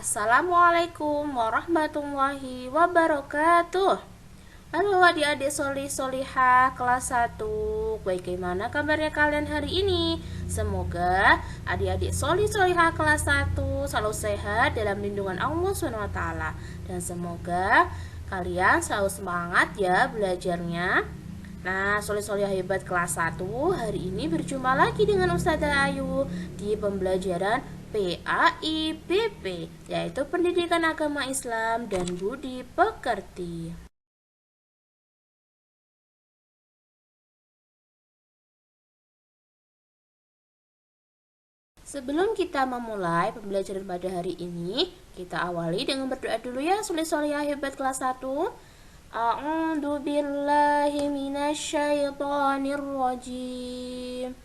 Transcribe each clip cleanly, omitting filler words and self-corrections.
Assalamualaikum warahmatullahi wabarakatuh. Halo adik-adik solih-solihah kelas 1. Bagaimana kabarnya kalian hari ini? Semoga adik-adik solih-solihah kelas 1 selalu sehat dalam lindungan Allah SWT. Dan semoga kalian selalu semangat ya belajarnya. Nah, solih-solihah hebat kelas 1, hari ini berjumpa lagi dengan Ustazah Ayu di pembelajaran PAIBP, yaitu Pendidikan Agama Islam dan Budi Pekerti. Sebelum kita memulai pembelajaran pada hari ini, kita awali dengan berdoa dulu ya solih-solihah hebat kelas 1. A'udzu billahi minasyaitonir rajim.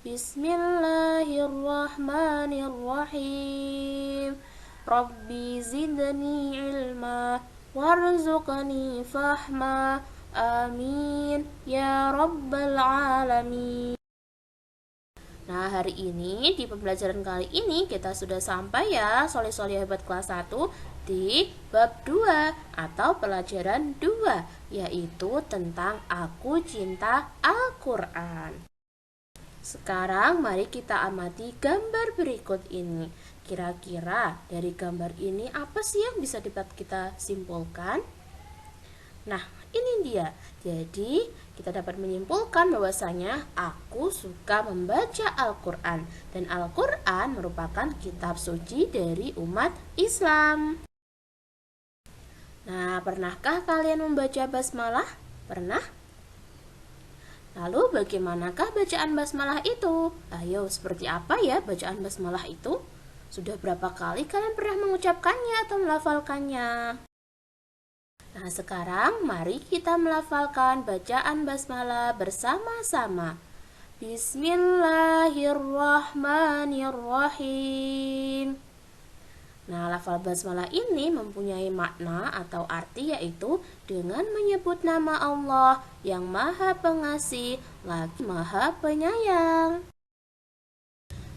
Bismillahirrahmanirrahim. Rabbi zidni ilma warzuqni fahma. Amin ya rabbal alamin. Nah, hari ini di pembelajaran kali ini kita sudah sampai ya solih-solih hebat kelas 1 di bab 2 atau pelajaran 2, yaitu tentang Aku Cinta Al-Quran. Sekarang mari kita amati gambar berikut ini. Kira-kira dari gambar ini apa sih yang bisa dapat kita simpulkan? Nah, ini dia. Jadi, kita dapat menyimpulkan bahwasanya aku suka membaca Al-Quran. Dan Al-Quran merupakan kitab suci dari umat Islam. Nah, pernahkah kalian membaca basmalah? Pernah? Lalu bagaimanakah bacaan basmalah itu? Ayo, seperti apa ya bacaan basmalah itu? Sudah berapa kali kalian pernah mengucapkannya atau melafalkannya? Nah, sekarang mari kita melafalkan bacaan basmalah bersama-sama. Bismillahirrahmanirrahim. Nah, lafal basmalah ini mempunyai makna atau arti yaitu dengan menyebut nama Allah yang Maha Pengasih lagi Maha Penyayang.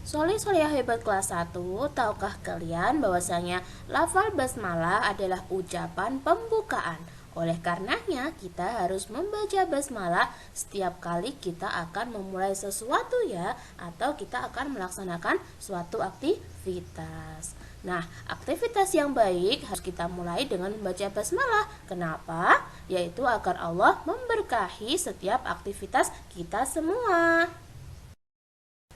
Solih-solihah hebat kelas 1, tahukah kalian bahwasanya lafal basmalah adalah ucapan pembukaan? Oleh karenanya kita harus membaca basmalah setiap kali kita akan memulai sesuatu ya, atau kita akan melaksanakan suatu aktivitas. Nah, aktivitas yang baik harus kita mulai dengan membaca basmalah. Kenapa? Yaitu agar Allah memberkahi setiap aktivitas kita semua.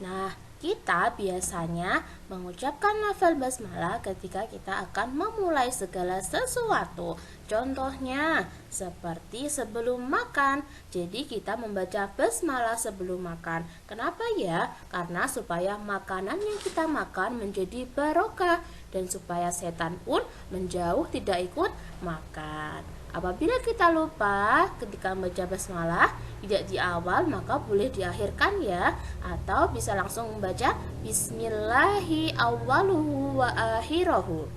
Nah, kita biasanya mengucapkan lafal basmalah ketika kita akan memulai segala sesuatu. Contohnya, seperti sebelum makan. Jadi kita membaca basmalah sebelum makan. Kenapa ya? Karena supaya makanan yang kita makan menjadi barokah dan supaya setan pun menjauh tidak ikut makan. Apabila kita lupa ketika membaca basmalah tidak di awal, maka boleh diakhirkan ya, atau bisa langsung membaca Bismillahi awwaluhu wa akhirahu.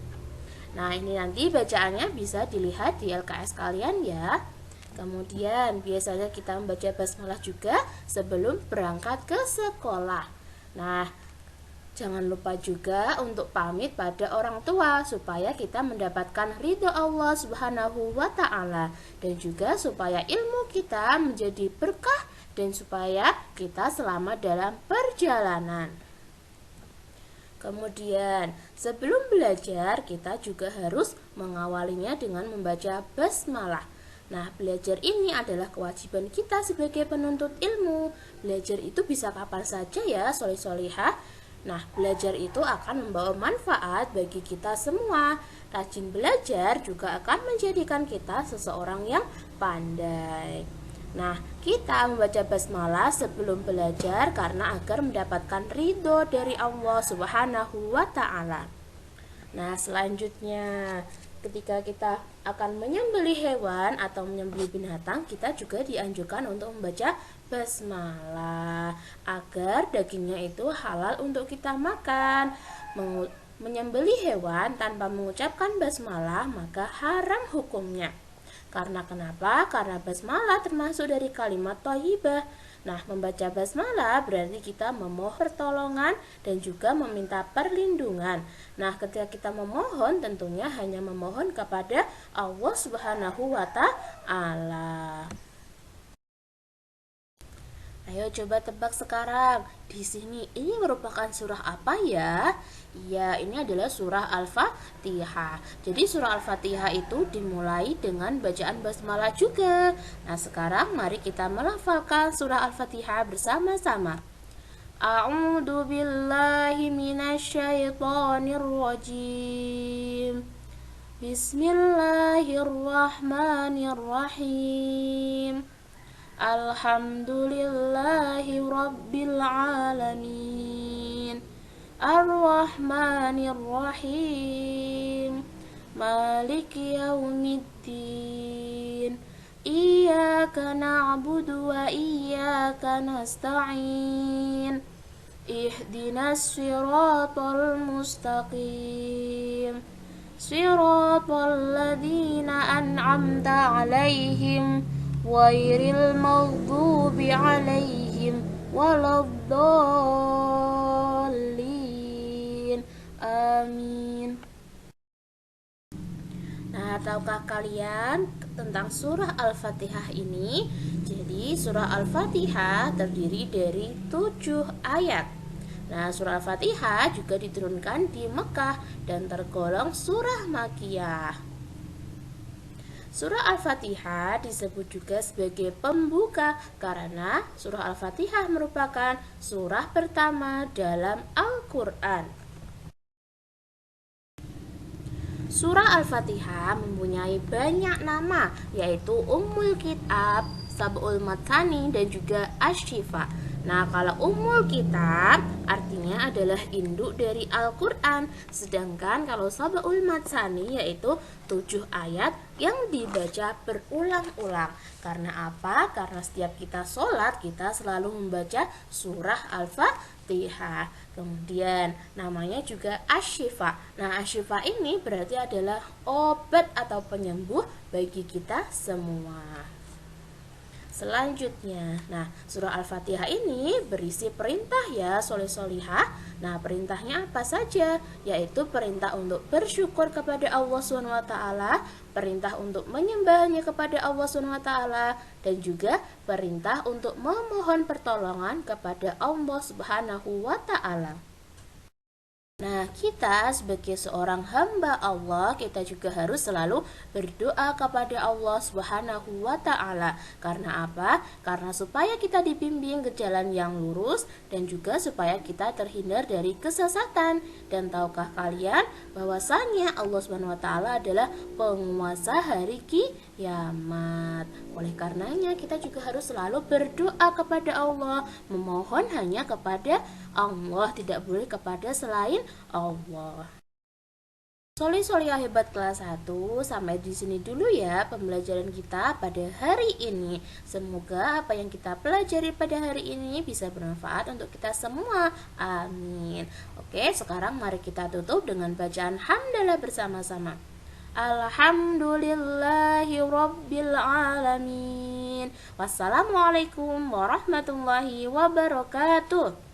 Nah, ini nanti bacaannya bisa dilihat di LKS kalian ya. Kemudian biasanya kita membaca basmalah juga sebelum berangkat ke sekolah. Nah, jangan lupa juga untuk pamit pada orang tua supaya kita mendapatkan ridho Allah Subhanahu wa Ta'ala, dan juga supaya ilmu kita menjadi berkah dan supaya kita selamat dalam perjalanan. Kemudian, sebelum belajar kita juga harus mengawalinya dengan membaca basmalah. Nah, belajar ini adalah kewajiban kita sebagai penuntut ilmu. Belajar itu bisa kapan saja ya, solih-solihah. Nah, belajar itu akan membawa manfaat bagi kita semua. Rajin belajar juga akan menjadikan kita seseorang yang pandai. Nah, kita membaca basmalah sebelum belajar karena agar mendapatkan ridho dari Allah Subhanahu wa Ta'ala. Nah, selanjutnya ketika kita akan menyembelih hewan atau menyembelih binatang, kita juga dianjurkan untuk membaca basmalah agar dagingnya itu halal untuk kita makan. Menyembelih hewan tanpa mengucapkan basmalah maka haram hukumnya. Karena kenapa? Karena basmalah termasuk dari kalimat thayyibah. Nah, membaca basmalah berarti kita memohon pertolongan dan juga meminta perlindungan. Nah, ketika kita memohon tentunya hanya memohon kepada Allah Subhanahu wa taala. Ayo coba tebak sekarang. Di sini ini merupakan surah apa ya? Ya, ini adalah surah Al-Fatihah. Jadi surah Al-Fatihah itu dimulai dengan bacaan basmalah juga. Nah, sekarang mari kita melafalkan surah Al-Fatihah bersama-sama. A'udzu billahi minasyaitonir rajim. Bismillahirrahmanirrahim. Alhamdulillahi Rabbil Alamin. Ar-Rahmanir-Rahim. Maliki Yaumiddin. Iyyaka na'budu wa iyyaka nasta'in. Ihdinas siratal mustaqim. Siratal ladzina an'amta 'alaihim ghairil maghdubi 'alaihim waladdallin. Amin. Nah, tahukah kalian tentang surah Al-Fatihah ini? Jadi, surah Al-Fatihah terdiri dari 7 ayat. Nah, surah Al-Fatihah juga diturunkan di Mekah dan tergolong surah Makkiyah. Surah Al-Fatihah disebut juga sebagai pembuka karena surah Al-Fatihah merupakan surah pertama dalam Al-Quran. Surah Al-Fatihah mempunyai banyak nama, yaitu Ummul Kitab, Sab'ul Matsani, dan juga Asy-Syifa. Nah, kalau Ummul Kitab artinya adalah induk dari Al-Quran. Sedangkan kalau Sab'ul Matsani yaitu 7 ayat yang dibaca berulang-ulang. Karena apa? Karena setiap kita sholat, kita selalu membaca surah Al-Fatihah. Kemudian namanya juga Asy-Syifa. Nah, Asy-Syifa ini berarti adalah obat atau penyembuh bagi kita semua. Selanjutnya, nah surah Al-Fatihah ini berisi perintah ya soleh-solihah. Nah, perintahnya apa saja? Yaitu perintah untuk bersyukur kepada Allah SWT, perintah untuk menyembahnya kepada Allah SWT, dan juga perintah untuk memohon pertolongan kepada Allah Subhanahu wa taala. Nah, kita sebagai seorang hamba Allah, kita juga harus selalu berdoa kepada Allah Subhanahu wa taala. Karena apa? Karena supaya kita dibimbing ke jalan yang lurus dan juga supaya kita terhindar dari kesesatan. Dan tahukah kalian bahwasanya Allah Subhanahu wa taala adalah penguasa hari kiamat. Oleh karenanya kita juga harus selalu berdoa kepada Allah, memohon hanya kepada Allah, tidak boleh kepada selain Allah. Solih-solihah hebat kelas 1, sampai di sini dulu ya pembelajaran kita pada hari ini. Semoga apa yang kita pelajari pada hari ini bisa bermanfaat untuk kita semua. Amin. Oke, sekarang mari kita tutup dengan bacaan hamdalah bersama-sama. Alhamdulillahi Rabbil Alamin. Wassalamualaikum warahmatullahi wabarakatuh.